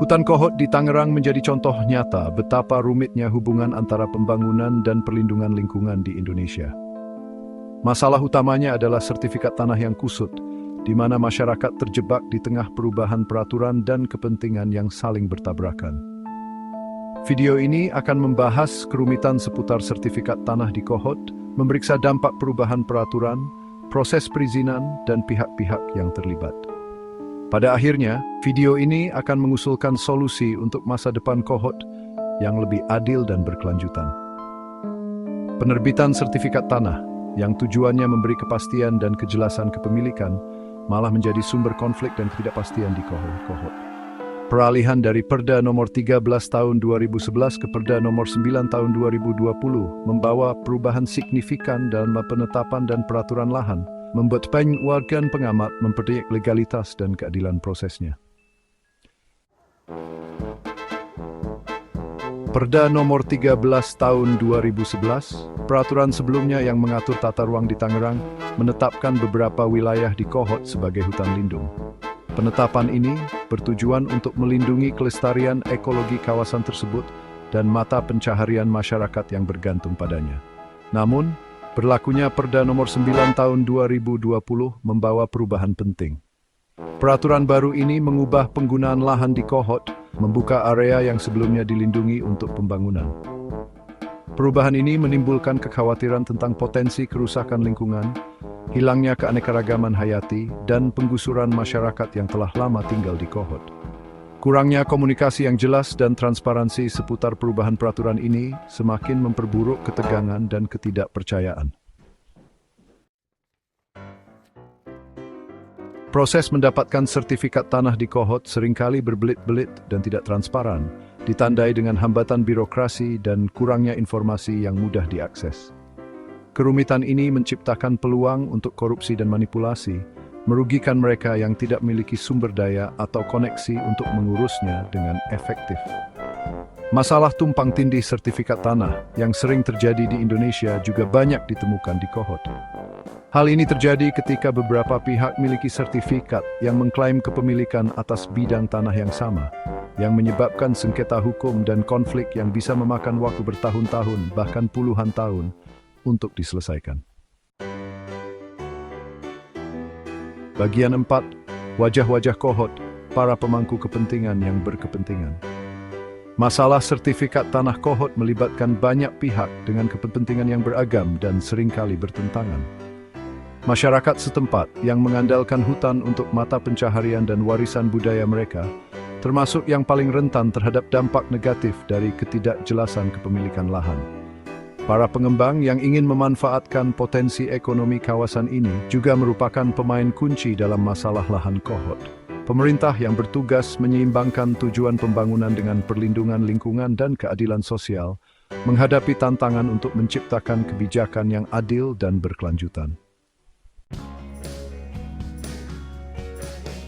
Hutan Kohot di Tangerang menjadi contoh nyata betapa rumitnya hubungan antara pembangunan dan perlindungan lingkungan di Indonesia. Masalah utamanya adalah sertifikat tanah yang kusut, di mana masyarakat terjebak di tengah perubahan peraturan dan kepentingan yang saling bertabrakan. Video ini akan membahas kerumitan seputar sertifikat tanah di Kohot, memeriksa dampak perubahan peraturan, proses perizinan, dan pihak-pihak yang terlibat. Pada akhirnya, video ini akan mengusulkan solusi untuk masa depan Kohot yang lebih adil dan berkelanjutan. Penerbitan sertifikat tanah yang tujuannya memberi kepastian dan kejelasan kepemilikan malah menjadi sumber konflik dan ketidakpastian di Kohot. Peralihan dari Perda nomor 13 tahun 2011 ke Perda nomor 9 tahun 2020 membawa perubahan signifikan dalam penetapan dan peraturan lahan, membuat banyak warga dan pengamat mempercayai legalitas dan keadilan prosesnya. Perda nomor 13 tahun 2011, peraturan sebelumnya yang mengatur tata ruang di Tangerang, menetapkan beberapa wilayah di Kohot sebagai hutan lindung. Penetapan ini bertujuan untuk melindungi kelestarian ekologi kawasan tersebut dan mata pencaharian masyarakat yang bergantung padanya. Namun, berlakunya Perda nomor 9 tahun 2020 membawa perubahan penting. Peraturan baru ini mengubah penggunaan lahan di Kohot, membuka area yang sebelumnya dilindungi untuk pembangunan. Perubahan ini menimbulkan kekhawatiran tentang potensi kerusakan lingkungan, hilangnya keanekaragaman hayati, dan penggusuran masyarakat yang telah lama tinggal di Kohot. Kurangnya komunikasi yang jelas dan transparansi seputar perubahan peraturan ini semakin memperburuk ketegangan dan ketidakpercayaan. Proses mendapatkan sertifikat tanah di Kohot seringkali berbelit-belit dan tidak transparan, ditandai dengan hambatan birokrasi dan kurangnya informasi yang mudah diakses. Kerumitan ini menciptakan peluang untuk korupsi dan manipulasi, merugikan mereka yang tidak memiliki sumber daya atau koneksi untuk mengurusnya dengan efektif. Masalah tumpang tindih sertifikat tanah yang sering terjadi di Indonesia juga banyak ditemukan di Kohot. Hal ini terjadi ketika beberapa pihak memiliki sertifikat yang mengklaim kepemilikan atas bidang tanah yang sama, yang menyebabkan sengketa hukum dan konflik yang bisa memakan waktu bertahun-tahun, bahkan puluhan tahun, untuk diselesaikan. Bagian 4, wajah-wajah Kohot, para pemangku kepentingan yang berkepentingan. Masalah sertifikat tanah Kohot melibatkan banyak pihak dengan kepentingan yang beragam dan seringkali bertentangan. Masyarakat setempat yang mengandalkan hutan untuk mata pencaharian dan warisan budaya mereka, termasuk yang paling rentan terhadap dampak negatif dari ketidakjelasan kepemilikan lahan. Para pengembang yang ingin memanfaatkan potensi ekonomi kawasan ini juga merupakan pemain kunci dalam masalah lahan Kohot. Pemerintah yang bertugas menyeimbangkan tujuan pembangunan dengan perlindungan lingkungan dan keadilan sosial, menghadapi tantangan untuk menciptakan kebijakan yang adil dan berkelanjutan.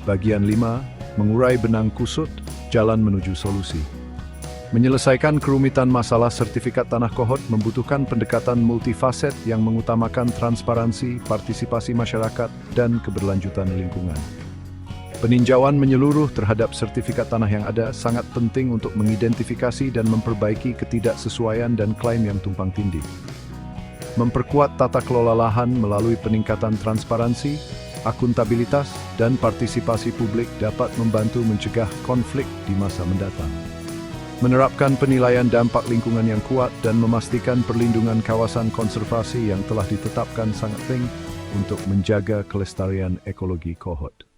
Bagian 5, mengurai benang kusut, jalan menuju solusi. Menyelesaikan kerumitan masalah sertifikat tanah Kohot membutuhkan pendekatan multifaset yang mengutamakan transparansi, partisipasi masyarakat, dan keberlanjutan lingkungan. Peninjauan menyeluruh terhadap sertifikat tanah yang ada sangat penting untuk mengidentifikasi dan memperbaiki ketidaksesuaian dan klaim yang tumpang tindih. Memperkuat tata kelola lahan melalui peningkatan transparansi, akuntabilitas, dan partisipasi publik dapat membantu mencegah konflik di masa mendatang. Menerapkan penilaian dampak lingkungan yang kuat dan memastikan perlindungan kawasan konservasi yang telah ditetapkan sangat penting untuk menjaga kelestarian ekologi Kohot.